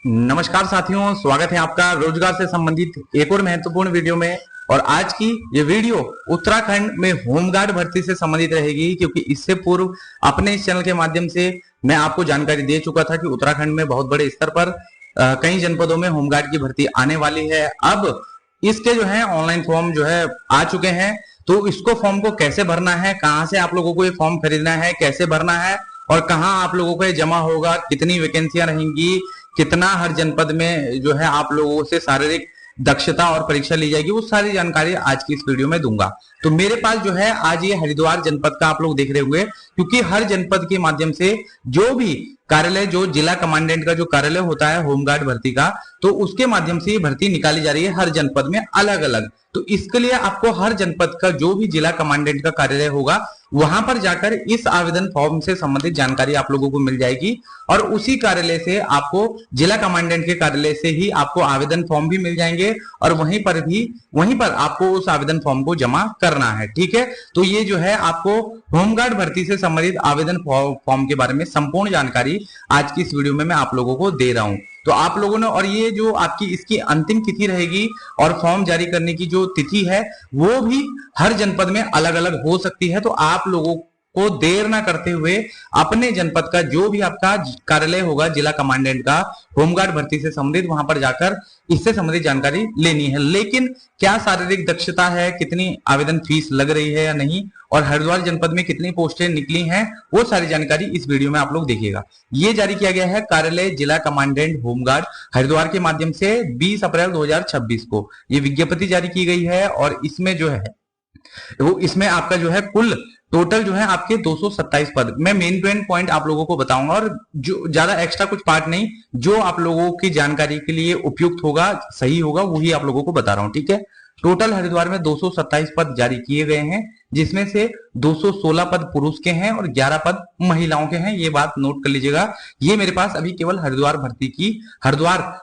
नमस्कार साथियों, स्वागत है आपका रोजगार से संबंधित एक और महत्वपूर्ण वीडियो में। और आज की ये वीडियो उत्तराखंड में होमगार्ड भर्ती से संबंधित रहेगी, क्योंकि इससे पूर्व अपने इस चैनल के माध्यम से मैं आपको जानकारी दे चुका था कि उत्तराखंड में बहुत बड़े स्तर पर कई जनपदों में होमगार्ड की भर्ती आने वाली है। अब इसके जो है ऑनलाइन फॉर्म जो है आ चुके हैं, तो इसको फॉर्म को कैसे भरना है, कहाँ से आप लोगों को ये फॉर्म खरीदना है, कैसे भरना है और कहाँ आप लोगों को ये जमा होगा, कितनी वैकेंसियां रहेंगी, कितना हर जनपद में जो है आप लोगों से शारीरिक दक्षता और परीक्षा ली जाएगी, वो सारी जानकारी आज की इस वीडियो में दूंगा। तो मेरे पास जो है आज ये हरिद्वार जनपद का आप लोग देख रहे होंगे, क्योंकि हर जनपद के माध्यम से जो भी कार्यालय, जो जिला कमांडेंट का जो कार्यालय होता है होमगार्ड भर्ती का, तो उसके माध्यम से ये भर्ती निकाली जा रही है हर जनपद में अलग अलग। तो इसके लिए आपको हर जनपद का जो भी जिला कमांडेंट का कार्यालय होगा वहां पर जाकर इस आवेदन फॉर्म से संबंधित जानकारी आप लोगों को मिल जाएगी, और उसी कार्यालय से आपको जिला कमांडेंट के कार्यालय से ही आपको आवेदन फॉर्म भी मिल जाएंगे, और वहीं पर आपको उस आवेदन फॉर्म को जमा करना है। ठीक है, तो ये जो है आपको होमगार्ड भर्ती से संबंधित आवेदन फॉर्म के बारे में संपूर्ण जानकारी आज की इस वीडियो में मैं आप लोगों को दे रहा हूं। तो आप लोगों ने, और ये जो आपकी इसकी अंतिम तिथि रहेगी और फॉर्म जारी करने की जो तिथि है वो भी हर जनपद में अलग अलग हो सकती है। तो आप लोगों को देर ना करते हुए अपने जनपद का जो भी आपका कार्यालय होगा जिला कमांडेंट का होमगार्ड भर्ती से संबंधित, वहां पर जाकर इससे संबंधित जानकारी लेनी है। लेकिन क्या शारीरिक दक्षता है, कितनी आवेदन फीस लग रही है या नहीं, और हरिद्वार जनपद में कितनी पोस्टें निकली हैं, वो सारी जानकारी इस वीडियो में आप लोग देखिएगा। ये जारी किया गया है कार्यालय जिला कमांडेंट होमगार्ड हरिद्वार के माध्यम से 20 अप्रैल 2026 को ये विज्ञप्ति जारी की गई है। और इसमें जो है वो इसमें आपका जो है कुल टोटल जो है आपके 227 पद। मैं मेन टू एंड पॉइंट आप लोगों को बताऊंगा, और जो ज्यादा एक्स्ट्रा कुछ पार्ट नहीं, जो आप लोगों की जानकारी के लिए उपयुक्त होगा, सही होगा, वही आप लोगों को बता रहा हूं। ठीक है, टोटल हरिद्वार में 227 पद जारी किए गए हैं, जिसमें से 216 पद पुरुष के हैं और 11 पद महिलाओं के हैं। ये बात नोट कर लीजिएगा। ये मेरे पास अभी केवल हरिद्वार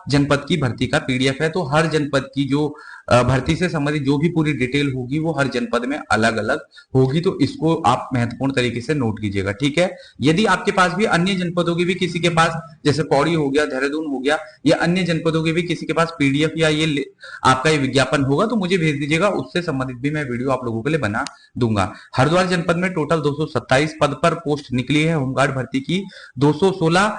जनपद की भर्ती का पीडीएफ है। तो हर जनपद की जो भर्ती से संबंधित जो भी पूरी डिटेल होगी वो हर जनपद में अलग अलग होगी, तो इसको आप महत्वपूर्ण तरीके से नोट कीजिएगा। ठीक है, यदि आपके पास भी अन्य जनपदों की भी किसी के पास, जैसे पौड़ी हो गया, देहरादून हो गया, या अन्य जनपदों के भी किसी के पास पीडीएफ या ये आपका ये विज्ञापन होगा, तो मुझे भेज दीजिएगा, उससे संबंधित भी मैं वीडियो आप लोगों के लिए बना दूंगा। हरिद्वार जनपद में टोटल 227 पद पर पोस्ट निकली है होमगार्ड भर्ती की। 216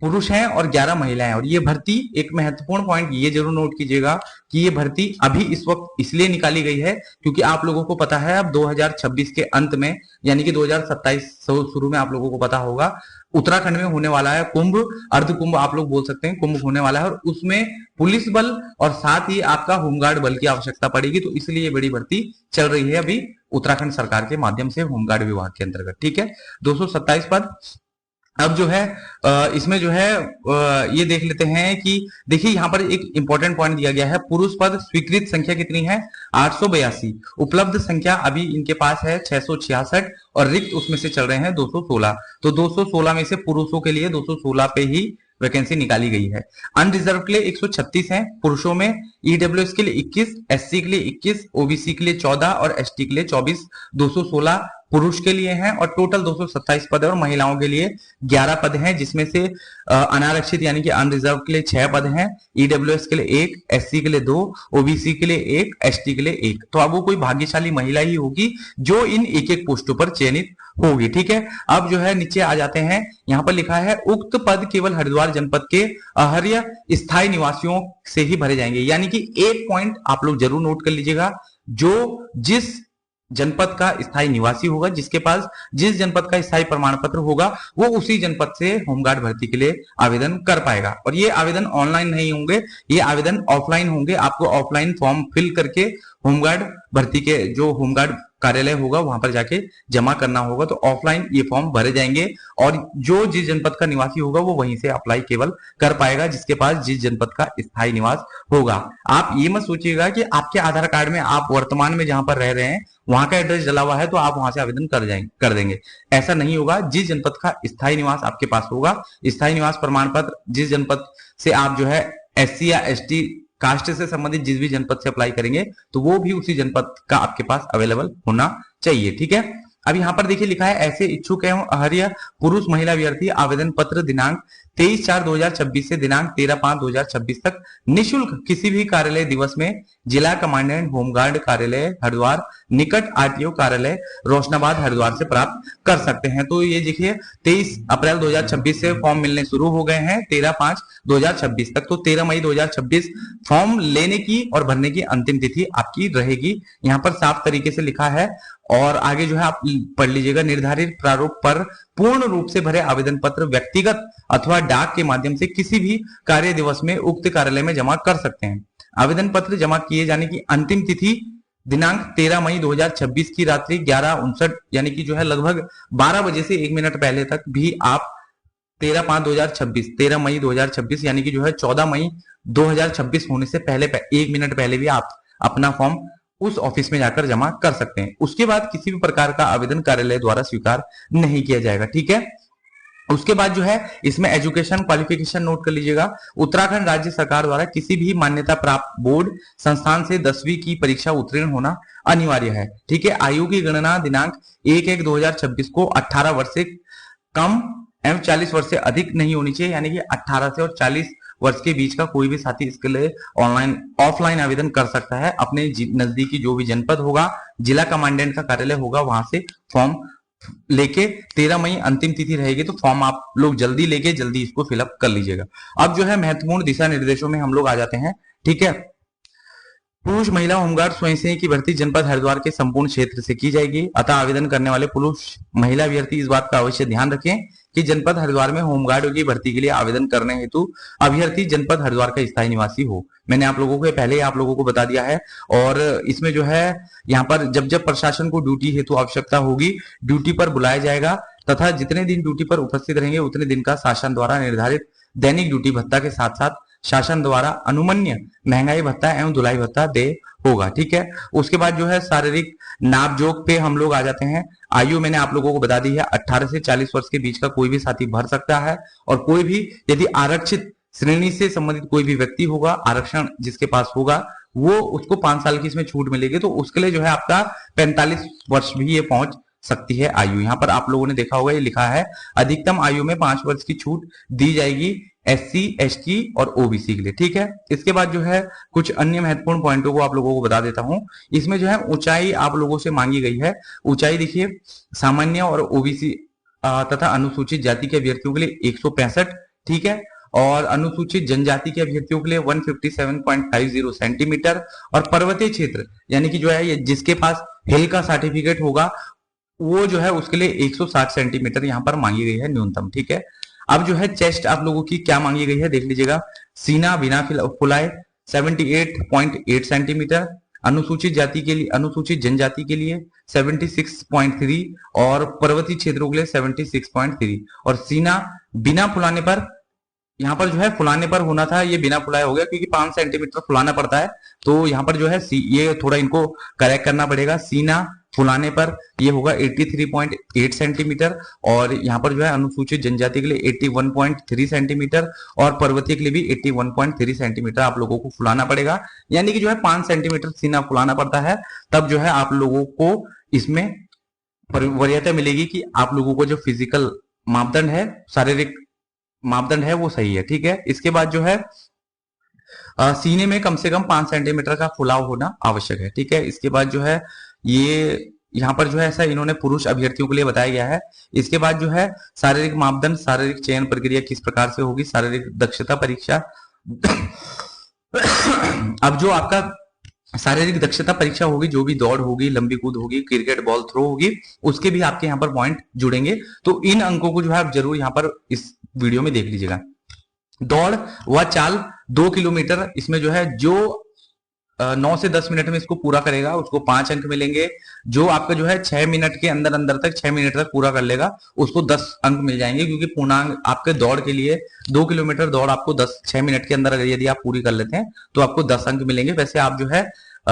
पुरुष हैं और 11 महिलाएं हैं। और ये भर्ती, एक महत्वपूर्ण पॉइंट ये जरूर नोट कीजिएगा कि ये भर्ती अभी इस वक्त इसलिए निकाली गई है क्योंकि आप लोगों को पता है अब 2026 के अंत में, यानी कि 2027 शुरू में आप लोगों को पता होगा उत्तराखंड में होने वाला है कुंभ, अर्ध कुंभ आप लोग बोल सकते हैं, कुंभ होने वाला है, और उसमें पुलिस बल और साथ ही आपका होमगार्ड बल की आवश्यकता पड़ेगी। तो इसलिए ये बड़ी भर्ती चल रही है अभी उत्तराखंड सरकार के माध्यम से होमगार्ड विभाग के अंतर्गत। ठीक है, 227 पद। अब जो है इसमें जो है ये देख लेते हैं कि देखिए यहाँ पर एक इंपॉर्टेंट पॉइंट दिया गया है। पुरुष पद स्वीकृत संख्या कितनी है? 882। उपलब्ध संख्या अभी इनके पास है 666, और रिक्त उसमें से चल रहे हैं 216। तो 216 में से पुरुषों के लिए 216 पे ही वैकेंसी निकाली गई है। अनरिजर्व के लिए 136 है पुरुषों में, ईडब्ल्यूएस के लिए 21, एससी के लिए 21, ओबीसी के लिए 14 और एसटी के लिए 24। 216 पुरुष के लिए हैं और टोटल 227 पद है, और महिलाओं के लिए 11 पद हैं, जिसमें से अनारक्षित यानी कि अनरिजर्व के लिए 6 पद हैं, ईडब्ल्यूएस के लिए 1, एससी के लिए 2, ओबीसी के लिए 1, एसटी के लिए 1। तो अब वो कोई भाग्यशाली महिला ही होगी जो इन एक एक पोस्टों पर चयनित होगी। ठीक है, अब जो है नीचे आ जाते हैं, यहाँ पर लिखा है उक्त पद केवल हरिद्वार जनपद के अहर्य स्थायी निवासियों से ही भरे जाएंगे। यानी कि एक पॉइंट आप लोग जरूर नोट कर लीजिएगा, जो जिस जनपद का स्थायी निवासी होगा, जिसके पास जिस जनपद का स्थायी प्रमाण पत्र होगा, वो उसी जनपद से होमगार्ड भर्ती के लिए आवेदन कर पाएगा। और ये आवेदन ऑनलाइन नहीं होंगे, ये आवेदन ऑफलाइन होंगे। आपको ऑफलाइन फॉर्म फिल करके होमगार्ड भर्ती के जो होमगार्ड कार्यालय होगा वहां पर जाके जमा करना होगा। तो ऑफलाइन ये फॉर्म भरे जाएंगे, और जो जिस जनपद का निवासी होगा वो वहीं से अप्लाई केवल कर पाएगा जिसके पास जिस जनपद का स्थायी निवास होगा। आप ये मत सोचिएगा कि आपके आधार कार्ड में आप वर्तमान में जहां पर रह रहे हैं वहां का एड्रेस डला हुआ है तो आप वहां से आवेदन कर देंगे, ऐसा नहीं होगा। जिस जनपद का स्थायी निवास आपके पास होगा, स्थायी निवास प्रमाण पत्र जिस जनपद से आप जो है एससी या एसटी कास्ट से संबंधित जिस भी जनपद से अप्लाई करेंगे, तो वो भी उसी जनपद का आपके पास अवेलेबल होना चाहिए। ठीक है, अब यहाँ पर देखिए लिखा है ऐसे इच्छुक एवं अहर्य पुरुष महिला अभ्यर्थी आवेदन पत्र दिनांक 23/4/2026 से दिनांक 13/5/2026 तक निशुल्क किसी भी कार्यालय दिवस में जिला कमांडेंट होमगार्ड कार्यालय हरिद्वार निकट आरटीओ कार्यालय रोशनाबाद हरिद्वार से प्राप्त कर सकते हैं। तो ये देखिए 23 अप्रैल 2026 से फॉर्म मिलने शुरू हो गए हैं 13/5/2026 तक। तो 13 मई 2026 फॉर्म लेने की और भरने की अंतिम तिथि आपकी रहेगी। यहाँ पर साफ तरीके से लिखा है और आगे जो है आप पढ़ लीजिएगा। निर्धारित प्रारूप पर पूर्ण रूप से भरे आवेदन पत्र व्यक्तिगत अथवा डाक के माध्यम से किसी भी कार्य दिवस में उक्त कार्यालय में जमा कर सकते हैं। आवेदन पत्र जमा किए जाने की अंतिम तिथि दिनांक 13 मई 2026 की रात्रि 11:59 यानी कि जो है लगभग 12 बजे से 1 मिनट पहले तक भी आप 13 मई 2026 यानी कि जो है 14 मई 2026 होने से पहले 1 मिनट पहले भी आप अपना फॉर्म उस ऑफिस में जाकर जमा कर सकते हैं। उसके बाद किसी भी प्रकार का आवेदन कार्यालय द्वारा स्वीकार नहीं किया जाएगा। ठीक है, उसके बाद जो है इसमें एजुकेशन क्वालिफिकेशन नोट कर लीजिएगा। उत्तराखंड राज्य सरकार द्वारा किसी भी मान्यता प्राप्त बोर्ड संस्थान से 10वीं की परीक्षा उत्तीर्ण होना अनिवार्य है। ठीक है, आयु की गणना दिनांक 1/1/2026 को 18 वर्ष से कम एवं 40 वर्ष से अधिक नहीं होनी चाहिए, यानी कि 18 से और 40 वर्ष के बीच का कोई भी साथी इसके लिए ऑनलाइन ऑफलाइन आवेदन कर सकता है। अपने नजदीकी जो भी जनपद होगा, जिला कमांडेंट का कार्यालय होगा, वहां से फॉर्म लेके 13 मई अंतिम तिथि रहेगी। तो फॉर्म आप लोग जल्दी लेके जल्दी इसको फिलअप कर लीजिएगा। अब जो है महत्वपूर्ण दिशा निर्देशों में हम लोग आ जाते हैं। ठीक है, पुरुष महिला होमगार्ड स्वयंसेवी की भर्ती जनपद हरिद्वार के संपूर्ण क्षेत्र से की जाएगी। अतः आवेदन करने वाले पुरुष महिला अभ्यर्थी इस बात का अवश्य ध्यान रखें कि जनपद हरिद्वार में होमगार्ड की भर्ती के लिए आवेदन करने हेतु अभ्यर्थी जनपद हरिद्वार का स्थायी निवासी हो। मैंने आप लोगों को पहले ही आप लोगों को बता दिया है। और इसमें जो है यहाँ पर जब जब प्रशासन को ड्यूटी हेतु आवश्यकता होगी, ड्यूटी पर बुलाया जाएगा तथा जितने दिन ड्यूटी पर उपस्थित रहेंगे उतने दिन का शासन द्वारा निर्धारित दैनिक ड्यूटी भत्ता के साथ साथ शासन द्वारा अनुमन्य महंगाई भत्ता एवं धुलाई भत्ता दे होगा। ठीक है, उसके बाद जो है शारीरिक नापजोक पे हम लोग आ जाते हैं। आयु मैंने आप लोगों को बता दी है, 18 से 40 वर्ष के बीच का कोई भी साथी भर सकता है। और कोई भी यदि आरक्षित श्रेणी से संबंधित कोई भी व्यक्ति होगा, आरक्षण जिसके पास होगा, वो उसको 5 साल की इसमें छूट मिलेगी। तो उसके लिए जो है आपका 45 वर्ष भी ये पहुंच सकती है आयु। यहाँ पर आप लोगों ने देखा होगा ये लिखा है अधिकतम आयु में 5 वर्ष की छूट दी जाएगी SC, ST और OBC के लिए। ठीक है, इसके बाद जो है कुछ अन्य महत्वपूर्ण पॉइंटों को आप लोगों को बता देता हूं। इसमें जो है ऊंचाई आप लोगों से मांगी गई है। ऊंचाई देखिए, सामान्य और OBC तथा अनुसूचित जाति के अभ्यर्थियों के लिए 165, ठीक है, और अनुसूचित जनजाति के अभ्यर्थियों के लिए 157.50 सेंटीमीटर, और पर्वतीय क्षेत्र यानी कि जो है ये जिसके पास हिल का सर्टिफिकेट होगा वो जो है उसके लिए 160 सेंटीमीटर यहाँ पर मांगी गई है न्यूनतम। ठीक है, अब जो है चेस्ट आप लोगों की क्या मांगी गई है देख लीजिएगा। सीना बिना फुलाए 78.8 सेंटीमीटर, अनुसूचित जाति के लिए, अनुसूचित जनजाति के लिए 76.3 और पर्वतीय क्षेत्रों के लिए 76.3। और सीना बिना फुलाने पर, यहाँ पर जो है फुलाने पर होना था, ये बिना फुलाए हो गया क्योंकि 5 सेंटीमीटर फुलाना पड़ता है। तो यहाँ पर जो है ये थोड़ा इनको करेक्ट करना पड़ेगा। सीना फुलाने पर ये होगा 83.8 सेंटीमीटर, और यहाँ पर जो है अनुसूचित जनजाति के लिए 81.3 सेंटीमीटर और पर्वतीय के लिए भी 81.3 सेंटीमीटर आप लोगों को फुलाना पड़ेगा। यानी कि जो है 5 सेंटीमीटर सीना फुलाना पड़ता है, तब जो है आप लोगों को इसमें वरीयता मिलेगी कि आप लोगों को जो फिजिकल मापदंड है, शारीरिक मापदंड है वो सही है। ठीक है, इसके बाद जो है सीने में कम से कम 5 सेंटीमीटर का फुलाव होना आवश्यक है। ठीक है, इसके बाद जो है ये यहाँ पर जो है ऐसा इन्होंने पुरुष अभ्यर्थियों के लिए बताया गया है। इसके बाद जो है शारीरिक मापदंड, शारीरिक चयन प्रक्रिया किस प्रकार से होगी, शारीरिक दक्षता परीक्षा। अब जो आपका शारीरिक दक्षता परीक्षा होगी, जो भी दौड़ होगी, लंबी कूद होगी, क्रिकेट बॉल थ्रो होगी, उसके भी आपके यहाँ पर पॉइंट जुड़ेंगे। तो इन अंकों को जो है आप जरूर यहाँ पर इस वीडियो में देख लीजिएगा। दौड़ व चाल 2 किलोमीटर, इसमें जो है जो 9 से 10 मिनट में इसको पूरा करेगा उसको 5 अंक मिलेंगे। जो आपका जो है 6 मिनट के अंदर अंदर तक 6 मिनट तक पूरा कर लेगा उसको 10 अंक मिल जाएंगे, क्योंकि पूर्णांक आपके दौड़ के लिए 2 किलोमीटर दौड़ आपको 6 मिनट के अंदर यदि आप पूरी कर लेते हैं तो आपको 10 अंक मिलेंगे। वैसे आप जो है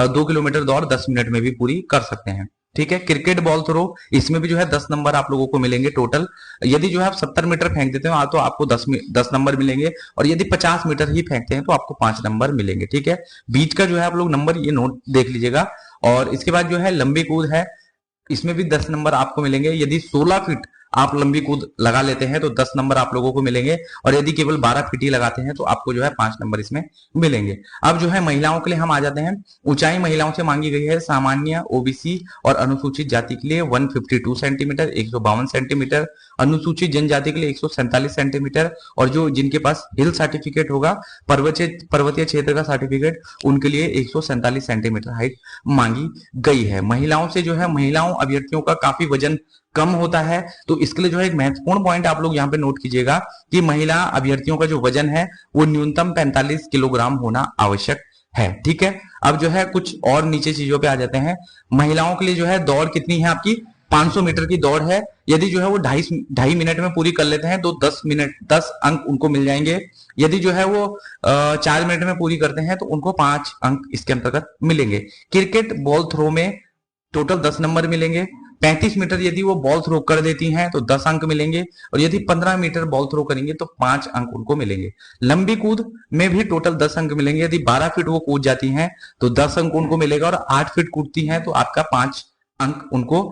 2 किलोमीटर दौड़ 10 मिनट में भी पूरी कर सकते हैं। ठीक है, क्रिकेट बॉल थ्रो, इसमें भी जो है 10 नंबर आप लोगों को मिलेंगे टोटल। यदि जो है आप 70 मीटर फेंक देते हो तो आपको 10 नंबर मिलेंगे, और यदि 50 मीटर ही फेंकते हैं तो आपको 5 नंबर मिलेंगे। ठीक है, बीच का जो है आप लोग नंबर ये नोट देख लीजिएगा। और इसके बाद जो है लंबी कूद है, इसमें भी 10 नंबर आपको मिलेंगे। यदि 16 फीट आप लंबी कूद लगा लेते हैं तो 10 नंबर आप लोगों को मिलेंगे, और यदि केवल 12 फीट ही लगाते हैं तो आपको जो है 5 नंबर इसमें मिलेंगे। अब जो है महिलाओं के लिए हम आ जाते हैं। ऊंचाई महिलाओं से मांगी गई है सामान्य, ओबीसी और अनुसूचित जाति के लिए 152 सेंटीमीटर 152 सेंटीमीटर, अनुसूचित जनजाति के लिए 147 सेंटीमीटर, और जो जिनके पास हिल सर्टिफिकेट होगा, पर्वतीय क्षेत्र का सर्टिफिकेट, उनके लिए 147 सेंटीमीटर हाइट मांगी गई है। महिलाओं से जो है महिलाओं अभ्यर्थियों का काफी वजन कम होता है, तो इसके लिए जो है एक महत्वपूर्ण पॉइंट आप लोग यहाँ पे नोट कीजिएगा कि महिला अभ्यर्थियों का जो वजन है वो न्यूनतम 45 किलोग्राम होना आवश्यक है। ठीक है, अब जो है कुछ और नीचे चीजों पे आ जाते हैं। महिलाओं के लिए जो है दौड़ कितनी है आपकी, 500 मीटर की दौड़ है। यदि जो है वो ढाई मिनट में पूरी कर लेते हैं तो 10 अंक उनको मिल जाएंगे। यदि जो है वो 4 मिनट में पूरी करते हैं तो उनको 5 अंक इसके अंतर्गत मिलेंगे। क्रिकेट बॉल थ्रो में टोटल 10 नंबर मिलेंगे। 35 मीटर यदि वो बॉल थ्रो कर देती हैं तो 10 अंक मिलेंगे, और यदि 15 मीटर बॉल थ्रो करेंगे तो 5 अंक उनको मिलेंगे। लंबी कूद में भी टोटल 10 अंक मिलेंगे। यदि 12 फीट वो कूद जाती हैं तो 10 अंक उनको मिलेगा, और 8 फीट कूदती हैं तो आपका 5 अंक उनको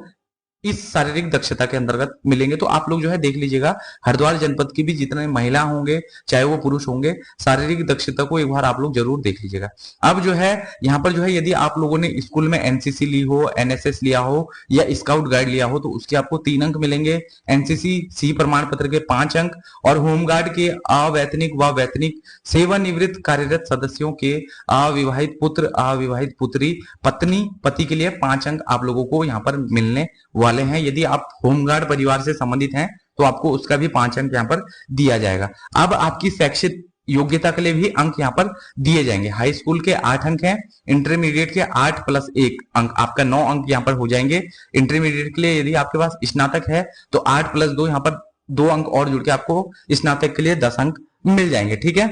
इस शारीरिक दक्षता के अंतर्गत मिलेंगे। तो आप लोग जो है देख लीजिएगा, हरिद्वार जनपद की भी जितने महिला होंगे चाहे वो पुरुष होंगे, शारीरिक दक्षता को एक बार आप लोग जरूर देख लीजिएगा। अब जो है यहाँ पर जो है यदि आप लोगों ने स्कूल में एनसीसी ली हो, एनएसएस लिया हो या स्काउट गाइड लिया हो तो उसके आपको 3 अंक मिलेंगे। एनसीसी सी प्रमाण पत्र के 5 अंक, और होमगार्ड के अवैतनिक व वैतनिक सेवानिवृत्त कार्यरत सदस्यों के अविवाहित पुत्र, अविवाहित पुत्री, पत्नी, पति के लिए 5 अंक आप लोगों को यहाँ पर मिलने वाले हैं। यदि आप होमगार्ड परिवार से संबंधित हैं तो आपको उसका भी 5 अंक यहाँ पर दिया जाएगा। अब आपकी शैक्षिक योग्यता के लिए भी अंक यहाँ पर दिए जाएंगे। हाई स्कूल के 8 अंक हैं, इंटरमीडिएट के 8 + 1 अंक, आपका 9 अंक यहाँ पर हो जाएंगे। इंटरमीडिएट के लिए यदि आपके पास स्नातक है तो 8 + 2 यहाँ पर 2 अंक और जुड़ के आपको स्नातक के लिए 10 अंक मिल जाएंगे। ठीक है,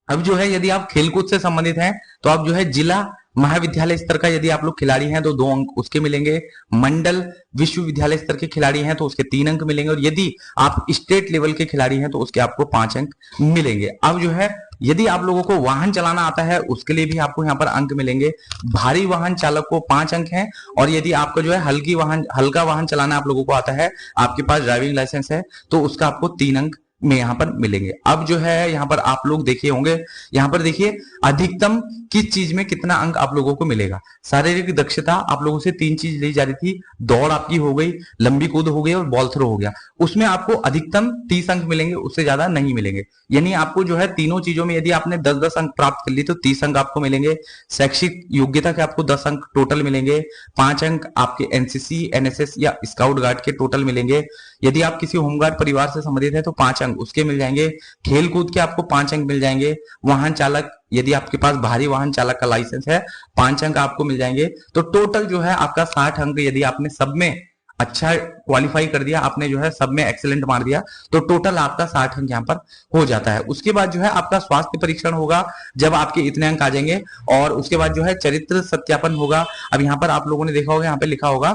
अब जो है यदि आप खेलकूद से संबंधित हैं तो आप जो है जिला महाविद्यालय स्तर का यदि आप लोग खिलाड़ी हैं तो 2 अंक उसके मिलेंगे। मंडल विश्वविद्यालय स्तर के खिलाड़ी हैं तो उसके 3 अंक मिलेंगे, और यदि आप स्टेट लेवल के खिलाड़ी हैं तो उसके आपको 5 अंक मिलेंगे। अब जो है यदि आप लोगों को वाहन चलाना आता है उसके लिए भी आपको यहाँ पर अंक मिलेंगे। भारी वाहन चालक को 5 अंक हैं, और यदि आपका जो है हल्का वाहन चलाना आप लोगों को आता है, आपके पास ड्राइविंग लाइसेंस है, तो उसका आपको 3 अंक में यहाँ पर मिलेंगे। अब जो है यहाँ पर आप लोग देखे होंगे, यहाँ पर देखिए अधिकतम किस चीज में कितना अंक आप लोगों को मिलेगा। शारीरिक दक्षता आप लोगों से 3 चीज ली जा रही थी, दौड़ आपकी हो गई, लंबी कूद हो गई और बॉल थ्रो हो गया। उसमें आपको अधिकतम 30 अंक मिलेंगे, उससे ज्यादा नहीं मिलेंगे। यानी आपको जो है तीनों चीजों में यदि आपने 10-10 अंक प्राप्त कर ली तो 30 अंक आपको मिलेंगे। शैक्षिक योग्यता के आपको 10 अंक टोटल मिलेंगे। 5 अंक आपके एनसीसी, एनएसएस या स्काउट गार्ड के टोटल मिलेंगे। यदि आप किसी होमगार्ड परिवार से संबंधित है तो 5 अंक उसके मिल जाएंगे। खेल कूद के आपको 5 अंक मिल जाएंगे। वाहन चालक, यदि आपके पास भारी वाहन चालक का लाइसेंस है, 5 अंक आपको मिल जाएंगे। तो टोटल जो है आपका 60 अंक, यदि आपने सब में अच्छा क्वालिफाई कर दिया, आपने जो है सब में एक्सीलेंट मार दिया, तो टोटल आपका 60 अंक यहाँ पर हो जाता है। उसके बाद जो है आपका स्वास्थ्य परीक्षण होगा जब आपके इतने अंक आ जाएंगे, और उसके बाद जो है चरित्र सत्यापन होगा। अब यहाँ पर आप लोगों ने देखा होगा, यहाँ पे लिखा होगा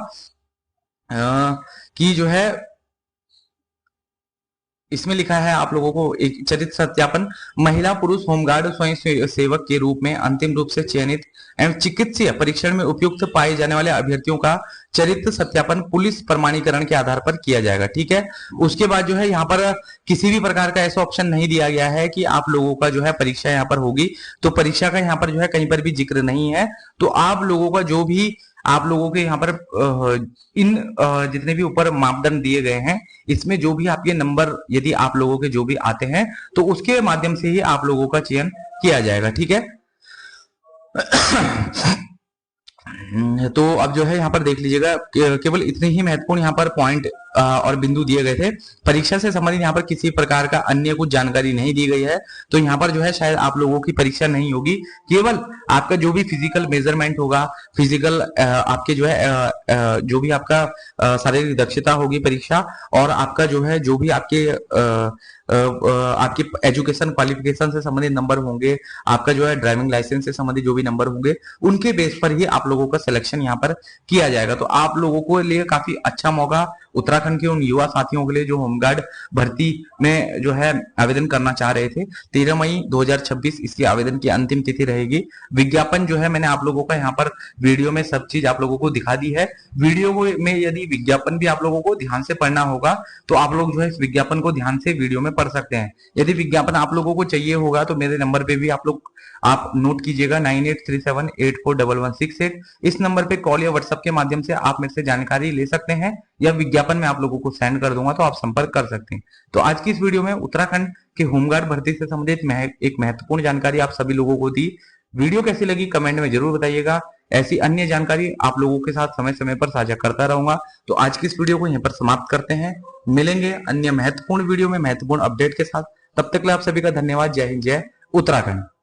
कि जो है इसमें लिखा है आप लोगों को एक चरित्र सत्यापन, महिला पुरुष होमगार्ड स्वयं सेवक के रूप में अंतिम रूप से चयनित एवं चिकित्सीय परीक्षण में उपयुक्त पाए जाने वाले अभ्यर्थियों का चरित्र सत्यापन पुलिस प्रमाणीकरण के आधार पर किया जाएगा। ठीक है, उसके बाद जो है यहाँ पर किसी भी प्रकार का ऐसा ऑप्शन नहीं दिया गया है कि आप लोगों का जो है परीक्षा यहाँ पर होगी, तो परीक्षा का यहाँ पर जो है कहीं पर भी जिक्र नहीं है। तो आप लोगों का जो भी आप लोगों के यहाँ पर इन जितने भी ऊपर मापदंड दिए गए हैं, इसमें जो भी आपके नंबर यदि आप लोगों के जो भी आते हैं तो उसके माध्यम से ही आप लोगों का चयन किया जाएगा। ठीक है, तो अब जो है यहाँ पर देख लीजिएगा, केवल इतने ही महत्वपूर्ण यहाँ पर पॉइंट और बिंदु दिए गए थे। परीक्षा से संबंधित यहाँ पर किसी प्रकार का अन्य कुछ जानकारी नहीं दी गई है, तो यहाँ पर जो है शायद आप लोगों की परीक्षा नहीं होगी। केवल आपका जो भी फिजिकल मेजरमेंट होगा, फिजिकल आपके जो है जो भी आपका शारीरिक दक्षता होगी परीक्षा, और आपका जो है जो भी आपके आपकी एजुकेशन क्वालिफिकेशन से संबंधित नंबर होंगे, आपका जो है ड्राइविंग लाइसेंस से संबंधित जो भी नंबर होंगे, उनके बेस पर ही आप लोगों का सिलेक्शन यहाँ पर किया जाएगा। तो आप लोगों को लिए काफी अच्छा मौका उत्तराखंड के उन युवा साथियों के लिए जो होमगार्ड भर्ती में जो है आवेदन करना चाह रहे थे। 13 मई 2026 इसकी आवेदन की अंतिम तिथि रहेगी। विज्ञापन जो है मैंने आप लोगों का यहाँ पर वीडियो में सब चीज आप लोगों को दिखा दी है। वीडियो में यदि विज्ञापन भी आप लोगों को ध्यान से पढ़ना होगा तो आप लोग जो है इस विज्ञापन को ध्यान से वीडियो में पढ़ सकते हैं। यदि विज्ञापन आप लोगों को चाहिए होगा तो मेरे नंबर पे भी आप नोट कीजिएगा 9837841168। इस नंबर पे कॉल या व्हाट्सएप के माध्यम से आप मेरे से जानकारी ले सकते हैं या विज्ञापन में आप लोगों को सेंड कर दूंगा तो आप संपर्क कर सकते हैं। तो आज की इस वीडियो में उत्तराखंड के होमगार्ड भर्ती से संबंधित एक महत्वपूर्ण जानकारी आप सभी लोगों को दी। वीडियो कैसी लगी कमेंट में जरूर बताइएगा। ऐसी अन्य जानकारी आप लोगों के साथ समय समय पर साझा करता रहूंगा। तो आज की इस वीडियो को यहीं पर समाप्त करते हैं। मिलेंगे अन्य महत्वपूर्ण वीडियो में महत्वपूर्ण अपडेट के साथ। तब तक के लिए आप सभी का धन्यवाद। जय हिंद, जय उत्तराखंड।